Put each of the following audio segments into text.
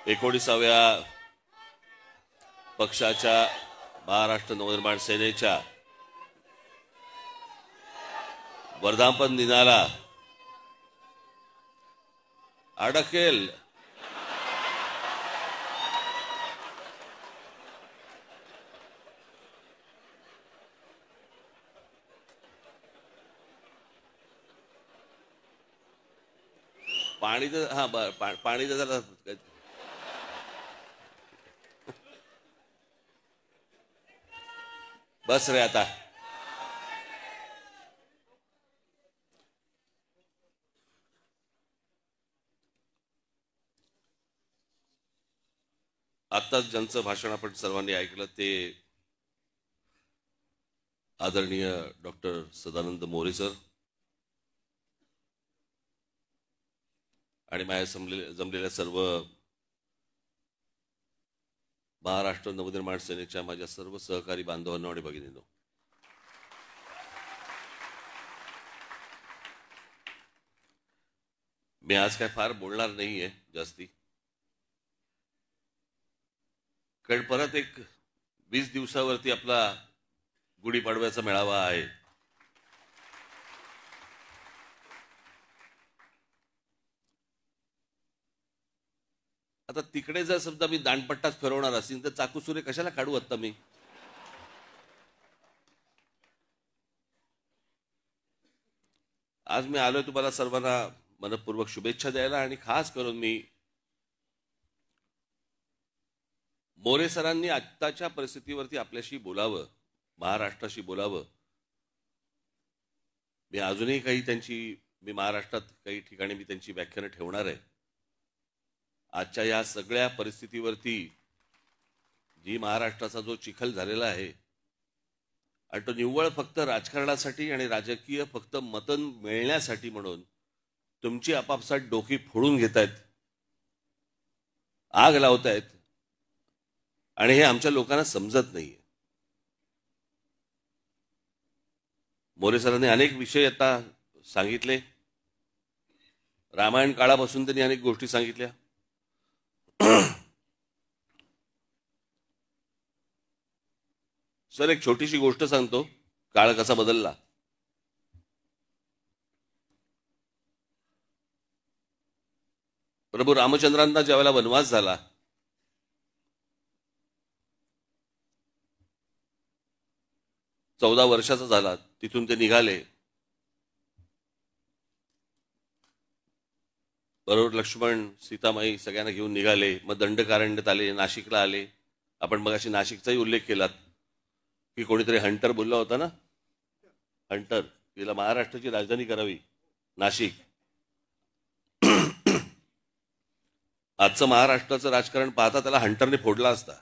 19व्या पक्षाच्या महाराष्ट्र नवनिर्माण सेनेच्या वर्धापन दिनाला अडकेल पाणी तर पाणी तर जरा बस रे आता आत्ताच ज्यांचं भाषण आपण सर्वांनी ऐकलं ते आदरणीय डॉक्टर सदानंद मोरे सर आणि माझ्या जमलेल्या सर्व महाराष्ट्र नवनिर्माण सेनेच्या माझ्या सर्व सहकारी बांधवांनो आणि भगिनींनो, मी आज काय फार बोलणार नाहीये जास्ती, कारण परत एक 20 दिवसावरती आपला गुढीपाडव्याचा मेळावा आहे. आता तिकडे जर समजा मी दांडपट्टाच फिरवणार असेल तर चाकूसुरे कशाला काढू आता मी. आज मी आलोय तुम्हाला सर्वांना मनपूर्वक शुभेच्छा द्यायला आणि खास करून मी मोरे सरांनी आत्ताच्या परिस्थितीवरती आपल्याशी बोलावं, महाराष्ट्राशी बोलावं. मी अजूनही मी महाराष्ट्रात काही ठिकाणी मी त्यांची व्याख्यानं ठेवणार आहे. आजच्या या सगळ्या परिस्थितीवरती जी महाराष्ट्राचा जो चिखल झालेला आहे आणि तो निव्वळ फक्त राजकारणासाठी आणि राजकीय फक्त मतं मिळण्यासाठी म्हणून तुमची आपापसात डोकी फोडून घेतायत, आग लावतायत आणि हे आमच्या लोकांना समजत नाहीये. मोरे सरांनी अनेक विषय आता सांगितले. रामायण काळापासून त्यांनी अनेक गोष्टी सांगितल्या. सर, एक छोटीशी गोष्ट सांगतो, काळ कसा बदलला. प्रभू रामचंद्रांना ज्यावेळेला वनवास झाला, चौदा वर्षाचा झाला, तिथून ते निघाले. बरोबर लक्ष्मण सीतामाई सगळ्यांना घेऊन निघाले. मग दंडकारण्यात आले, नाशिकला आले. आपण मग अशी नाशिकचाही उल्लेख केलात की कोणीतरी हंटर बोलला होता ना, हंटर, तिला महाराष्ट्राची राजधानी करावी नाशिक. आजचं महाराष्ट्राचं राजकारण पाहता त्याला हंटरने फोडला असता.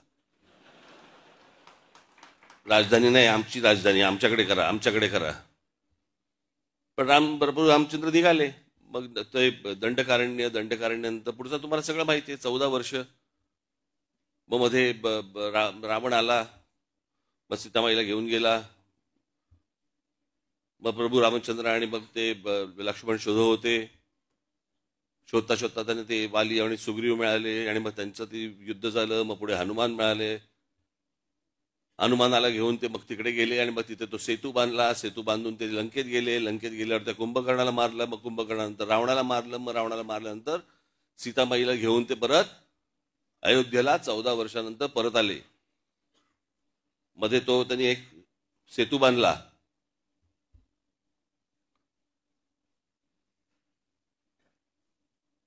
राजधानी नाही, आमची राजधानी, आमच्याकडे करा, आमच्याकडे करा. पण प्रभू रामचंद्र निघाले. मग ते दंडकारण्यानंतर पुढचं तुम्हाला सगळं माहिती आहे. 14 वर्ष. मग मध्ये रावण आला, मग सीतामाईला घेऊन गेला. मग प्रभू रामचंद्र आणि मग ते लक्ष्मण शोधत होते. शोधता शोधता त्यांना ते वाली आणि सुग्रीव मिळाले आणि मग त्यांचं ते युद्ध झालं. मग पुढे हनुमान मिळाले. हनुमानाला घेऊन ते मग तिकडे गेले आणि मग तिथे तो सेतू बांधला. सेतू बांधून ते लंकेत गेले. लंकेत गेल्यावर त्या कुंभकर्णाला मारलं. मग कुंभकर्णानंतर रावणाला मारलं. मग रावणाला मारल्यानंतर सीतामाईला घेऊन ते परत अयोध्येला 14 वर्षानंतर परत आले. मध्ये तो त्यांनी एक सेतू बांधला.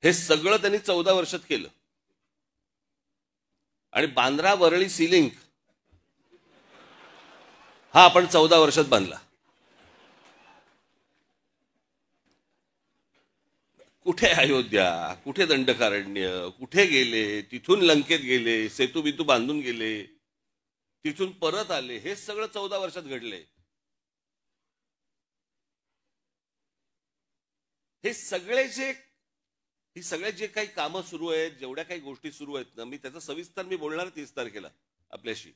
हे सगळं त्यांनी 14 वर्षात केलं. आणि बांद्रा वरळी सी लिंक हा आपण 14 वर्षात बांधला. कुठे अयोध्या, कुठे दंडकारण्य, कुठे गेले, तिथून लंकेत गेले, सेतू बितू बांधून गेले, तिथून परत आले. हे सगळं 14 वर्षात घडले. ही सगळे जे काही कामं सुरू आहेत, जेवढ्या काही गोष्टी सुरू आहेत ना, मी त्याचा सविस्तर बोलणार 30 तारखेला आपल्याशी.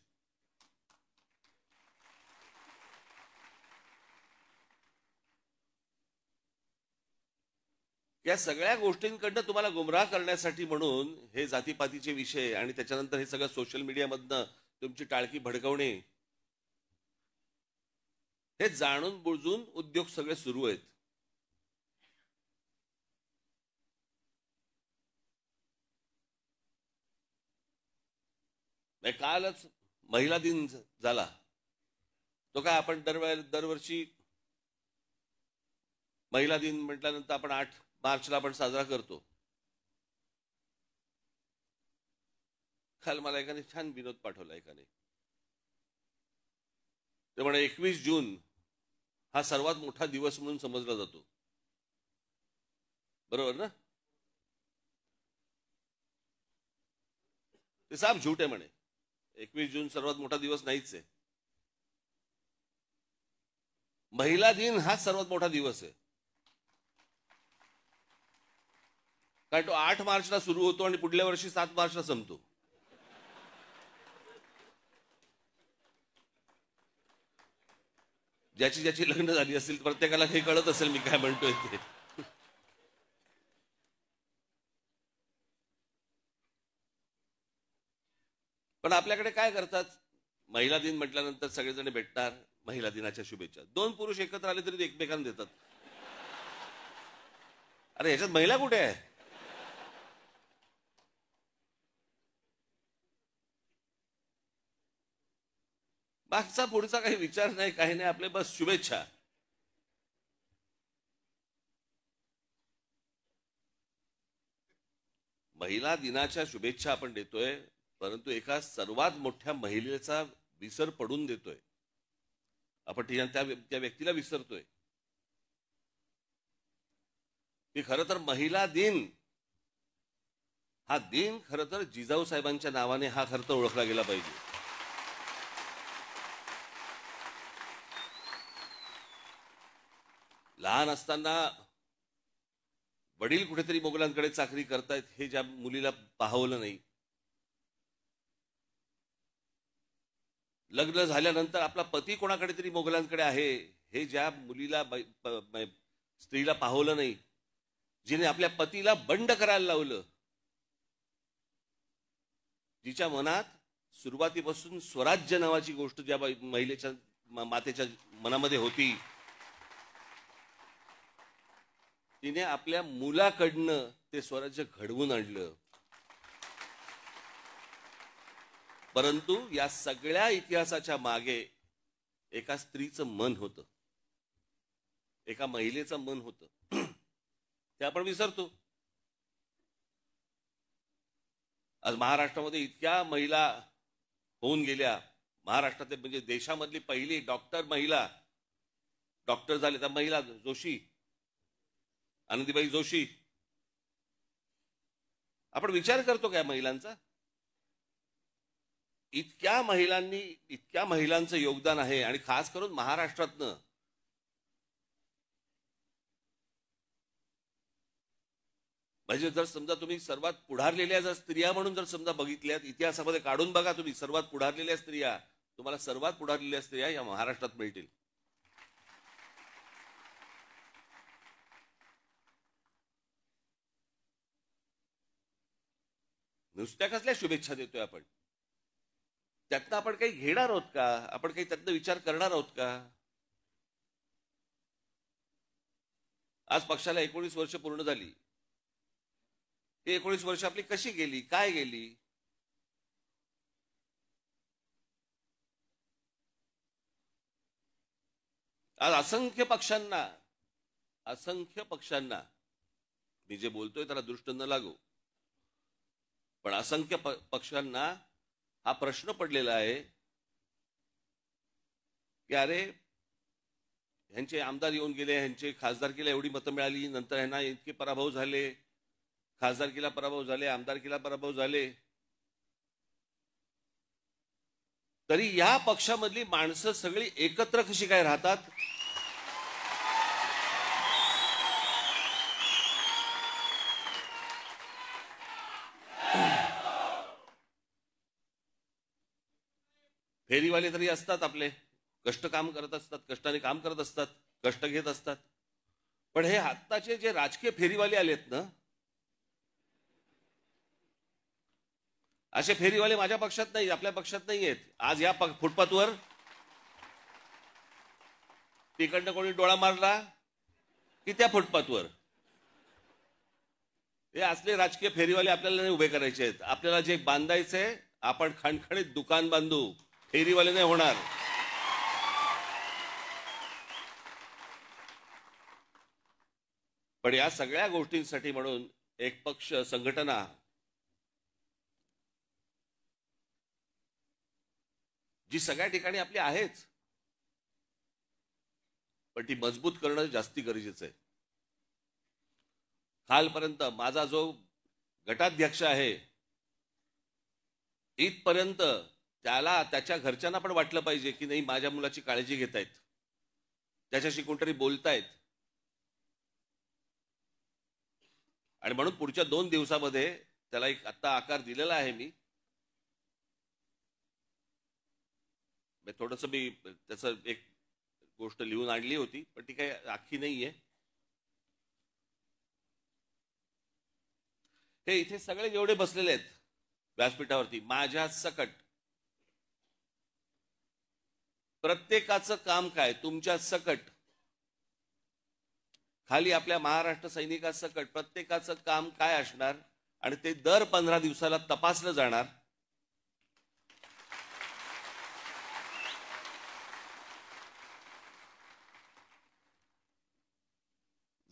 या सगळ्या गोष्टींकडनं तुम्हाला गुमराह करण्यासाठी म्हणून हे जातीपातीचे विषय आणि त्याच्यानंतर हे सगळं सोशल मीडियामधनं तुमची टाळकी भडकवणे, हे जाणून बुजून उद्योग सगळे सुरू आहेत. कालच महिला दिन झाला. तो काय आपण दरवर्षी महिला दिन म्हटल्यानंतर आपण 8 मार्चला आपण साजरा करतो. काल मला एकाने छान विनोद पाठवला. एकाने ते म्हणे 21 जून हा सर्वात मोठा दिवस म्हणून समजला जातो. बरोबर ना? ते साफ झूट आहे म्हणे. 21 जून सर्वात मोठा दिवस नाहीच आहे. महिला दिन हा सर्वात मोठा दिवस आहे. कारण तो 8 मार्चला सुरू होतो आणि पुढल्या वर्षी 7 मार्चला संपतो. ज्याची ज्याची लग्न झाली असेल प्रत्येकाला हे कळत असेल मी काय म्हणतोय ते. पण आपल्याकडे काय करतात, महिला दिन म्हटल्यानंतर सगळेजण भेटणार, महिला दिनाच्या शुभेच्छा. 2 पुरुष एकत्र आले तरी एकमेकांना देतात. अरे ह्याच्यात महिला कुठे आहे? मागचा पुढचा काही विचार नाही, काही नाही, आपले बस शुभेच्छा. महिला दिनाच्या शुभेच्छा आपण देतोय, परंतु एका सर्वात मोठ्या महिलेचा विसर पडून देतोय आपण. त्या व्यक्तीला विसरतोय की खरं तर महिला दिन हा दिन खरं तर जिजाऊ साहेबांच्या नावाने हा खरं तर ओळखला गेला पाहिजे. लहान असताना वडील कुठेतरी मोगलांकडे चाकरी करतायत हे ज्या मुलीला पाहवलं नाही, लग्न झाल्यानंतर आपला पती कोणाकडे तरी मोगलांकडे आहे हे ज्या मुलीला स्त्रीला पाहवलं नाही, जिने आपल्या पतीला बंड करायला लावलं, जिच्या मनात सुरुवातीपासून स्वराज्य नावाची गोष्ट ज्या महिलेच्या मातेच्या मनामध्ये होती, तिने आपल्या मुलाकडनं ते स्वराज्य घडवून आणलं. परंतु या सगळ्या इतिहासाच्या मागे एका स्त्रीचं मन होतं, एका महिलेचं मन होतं. ते आपण विसरतो. आज महाराष्ट्रामध्ये इतक्या महिला होऊन गेल्या. महाराष्ट्रात म्हणजे देशामधली पहिली डॉक्टर महिला डॉक्टर झाले त्या महिला जोशी, आनंदीबाई जोशी. आपण विचार करतो काय महिलांचा? इतक्या महिलांचं योगदान आहे आणि खास करून महाराष्ट्रातनं. म्हणजे जर समजा तुम्ही सर्वात पुढारलेल्या जर स्त्रिया म्हणून जर समजा बघितल्यात इतिहासामध्ये काढून बघा तुम्ही, सर्वात पुढारलेल्या स्त्रिया, तुम्हाला सर्वात पुढारलेल्या स्त्रिया या महाराष्ट्रात मिळतील. नुसत्या कसल्या शुभेच्छा देतोय आपण? त्यातनं आपण काही घेणार आहोत का? आपण काही त्यातनं विचार करणार आहोत का? आज पक्षाला 19 वर्ष पूर्ण झाली. ही 19 वर्ष आपली कशी गेली, काय गेली? आज असंख्य पक्षांना मी जे बोलतोय त्याला दृष्ट न लागू, पण असंख्य पक्षांना हा प्रश्न पडलेला आहे की अरे ह्यांचे आमदार येऊन गेले, ह्यांचे खासदारकीला एवढी मतं मिळाली, नंतर ह्यांना इतके पराभव झाले, खासदारकीला पराभव झाले, आमदारकीला पराभव झाले, तरी या पक्षामधली माणसं सगळी एकत्र कशी काय राहतात? फेरीवाले तरी असतात आपले, कष्ट काम करत असतात, कष्टाने काम करत असतात, कष्ट घेत असतात. पण हे आत्ताचे जे राजकीय फेरीवाले आलेत ना, असे फेरीवाले माझ्या पक्षात नाही, आपल्या पक्षात नाही आहेत. आज या फुटपाथवर तिकडनं कोणी डोळा मारला की त्या फुटपाथवर हे असले राजकीय फेरीवाले आपल्याला नाही उभे करायचे आहेत. आपल्याला जे बांधायचंय, आपण खणखणीत दुकान बांधू, फेरीवाले नाही होणार. पण या सगळ्या गोष्टींसाठी म्हणून एक पक्ष संघटना जी सगळ्या ठिकाणी आपली आहेच, पण ती मजबूत करणं जास्ती गरजेचं आहे. कालपर्यंत माझा जो गटाध्यक्ष आहे, इथपर्यंत त्याला त्याच्या घरच्यांना पण वाटलं पाहिजे की नाही, माझ्या मुलाची काळजी घेतायत, त्याच्याशी कोणतरी बोलतायत. आणि म्हणून पुढच्या 2 दिवसामध्ये त्याला एक आता आकार दिलेला आहे. मी थोडंसं मी त्याचं एक गोष्ट लिहून आणली होती, पण ती काही अख्खी नाहीये. हे इथे सगळे जेवढे बसलेले आहेत व्यासपीठावरती, माझ्या सकट प्रत्येकाचं काम काय, तुमच्या सकट खाली आपल्या महाराष्ट्र सैनिकासकट प्रत्येकाचं काम काय असणार, आणि ते दर 15 दिवसाला तपासलं जाणार.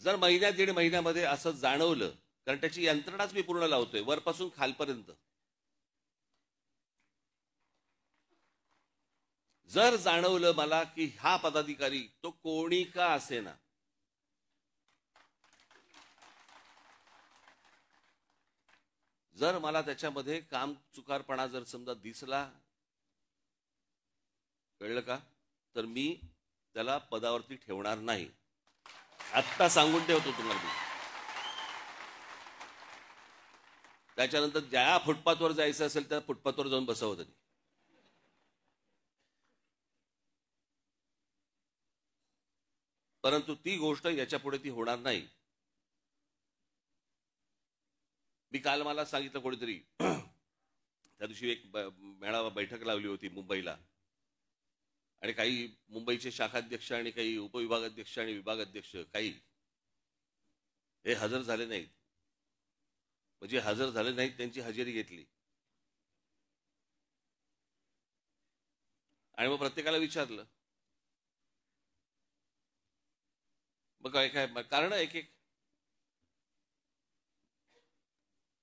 जर महिन्यात 1.5 महिन्यामध्ये असं जाणवलं, कारण त्याची यंत्रणाच मी पूर्ण लावतोय वरपासून खालपर्यंत, जर जाणवलं मला की हा पदाधिकारी तो कोणी का असेना, जर मला त्याच्यामध्ये काम चुकारपणा जर समजा दिसला, कळलं का, तर मी त्याला पदावरती ठेवणार नाही. आत्ता सांगून ठेवतो तुम्हाला मी. त्याच्यानंतर ज्या फुटपाथवर जायचं असेल त्या फुटपाथवर जाऊन बसवत त्यांनी. परंतु ती गोष्ट याच्या पुढे ती होणार नाही. मी काल मला सांगितलं कोणीतरी, त्या दिवशी एक मेळावा बैठक लावली होती मुंबईला, आणि काही मुंबईचे शाखाध्यक्ष आणि काही उपविभागाध्यक्ष आणि विभागाध्यक्ष काही हे हजर झाले नाहीत. म्हणजे हजर झाले नाहीत, त्यांची हजेरी घेतली. आणि मग प्रत्येकाला विचारलं, मग काय काय कारण, एक एक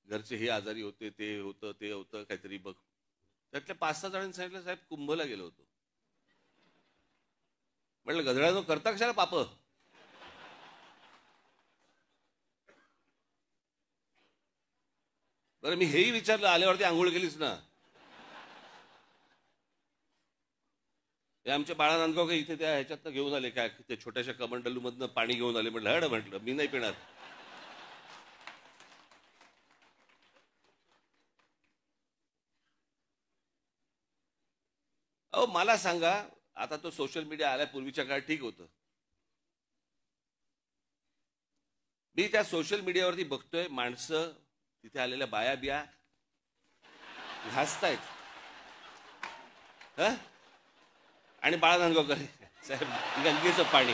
घरचे हे आजारी होते, ते होतं काहीतरी. बघ, त्यातल्या 5-6 जणांनी सांगितलं, साहेब कुंभला गेलो होतो. म्हटलं, गधड्यानो करता कशाला पाप. बरं, मी हेही विचारलं, आल्यावरती आंघोळ केलीस ना. हे आमच्या बाळा नांदगाव इथे त्या ह्याच्यातनं घेऊन आले, काय ते छोट्याशा कमंडलू मधनं पाणी घेऊन आले. म्हटलं मी नाही पिणार. अहो मला सांगा, आता तो सोशल मीडिया आल्यापूर्वीच्या काळात ठीक होतं. मी त्या सोशल मीडियावरती बघतोय, माणसं तिथे आलेल्या बाया बिया हसतायत, आणि बाळा नांदगावकर साहेब गंगेचं पाणी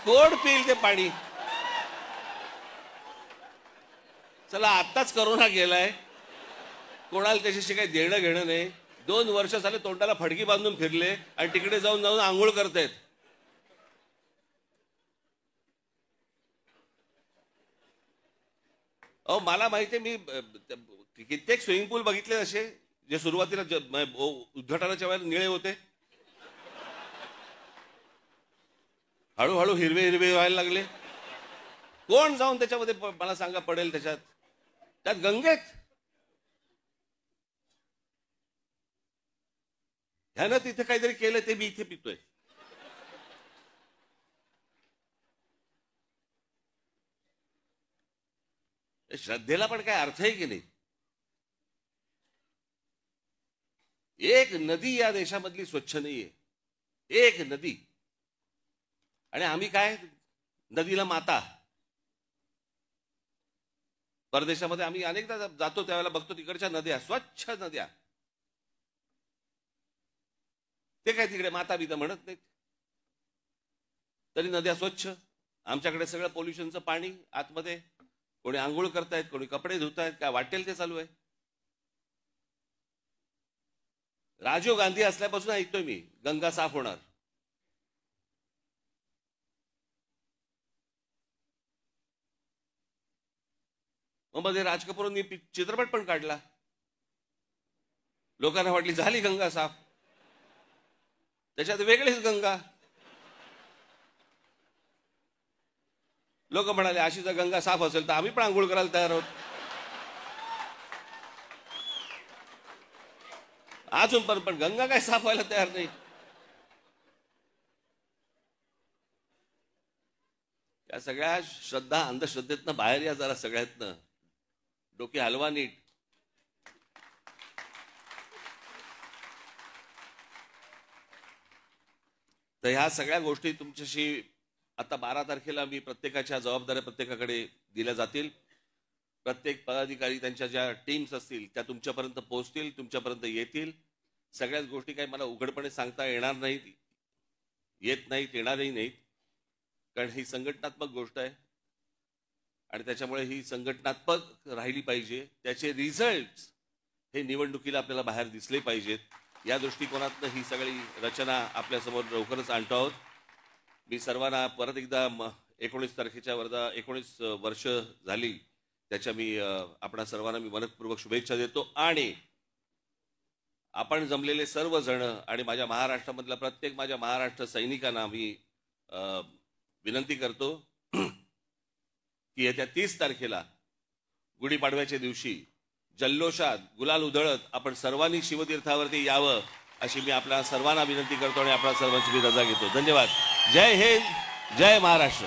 कोण पिईल ते पाणी. चला, आत्ताच करोना गेलाय, कोणाला त्याच्याशी काही देणं घेणं नाही. 2 वर्ष झाले तोंडाला फडकी बांधून फिरले, आणि तिकडे जाऊन जाऊन आंघोळ करतायत. अहो मला माहितीये, मी कित्येक स्विमिंग पूल बघितले असे, जे सुरुवातीला उद्घाटनाच्या वेळेला निळे होते, हळूहळू हिरवे हिरवे व्हायला लागले. कोण जाऊन त्याच्यामध्ये मला सांगा पडेल त्यात गंगेत. ह्यानं तिथे काहीतरी केलं, ते मी इथे पितोय. श्रद्धेला पण काय अर्थ आहे की नाही. एक नदी या देशामधली स्वच्छ नाहीये, एक नदी. आणि आम्ही काय नदीला माता. परदेशामध्ये आम्ही अनेकदा जातो त्यावेळेला बघतो तिकडच्या नद्या स्वच्छ नद्या, ते काय तिकडे माता बिता म्हणत नाहीत, तरी नद्या स्वच्छ. आमच्याकडे सगळं पोल्युशनचं पाणी आतमध्ये, कोणी आंघोळ करतायत, कोणी कपडे धुतायत, काय वाटेल ते चालू आहे. राजीव गांधी असल्यापासून ऐकतोय मी गंगा साफ होणार. मग मध्ये राज कपूरांनी चित्रपट पण काढला, लोकांना वाटली झाली गंगा साफ, त्याच्यात वेगळीच गंगा. लोक म्हणाले अशी जर गंगा साफ असेल तर आम्ही पण आंघोळ करायला तयार आहोत. अजून पण गंगा काय साफ व्हायला तयार नाही. या सगळ्या श्रद्धा अंधश्रद्धेतनं बाहेर या जरा, सगळ्यातनं डोके हलवा नीट. तर ह्या सगळ्या गोष्टी तुमच्याशी आता 12 तारखेला मी प्रत्येकाच्या जबाबदाऱ्या प्रत्येकाकडे दिल्या जातील. प्रत्येक पदाधिकारी त्यांच्या ज्या टीम्स असतील त्या तुमच्यापर्यंत पोहोचतील, तुमच्यापर्यंत येतील. सगळ्याच गोष्टी काही मला उघडपणे सांगता येणार नाहीत, येत नाहीत, येणारही नाहीत, कारण ही संघटनात्मक गोष्ट आहे आणि त्याच्यामुळे ही संघटनात्मक राहिली पाहिजे. त्याचे रिझल्ट हे निवडणुकीला आपल्याला बाहेर दिसले पाहिजेत. या दृष्टिकोनातनं ही सगळी रचना आपल्यासमोर लवकरच आणतो आहोत. मी सर्वांना परत एकदा 19 तारखेच्या 19 वर्ष झाली त्याच्या मी आपणा सर्वांना मी मनपूर्वक शुभेच्छा देतो. आणि आपण जमलेले सर्वजण आणि माझ्या महाराष्ट्रामधल्या प्रत्येक माझ्या महाराष्ट्र सैनिकांना मी विनंती करतो की येत्या 30 तारखेला गुढीपाडव्याच्या दिवशी जल्लोषात गुलाल उधळत आपण सर्वांनी शिवतीर्थावरती यावं अशी मी आपल्या सर्वांना विनंती करतो आणि आपल्या सर्वांची मी रजा घेतो. धन्यवाद. जय हिंद, जय महाराष्ट्र.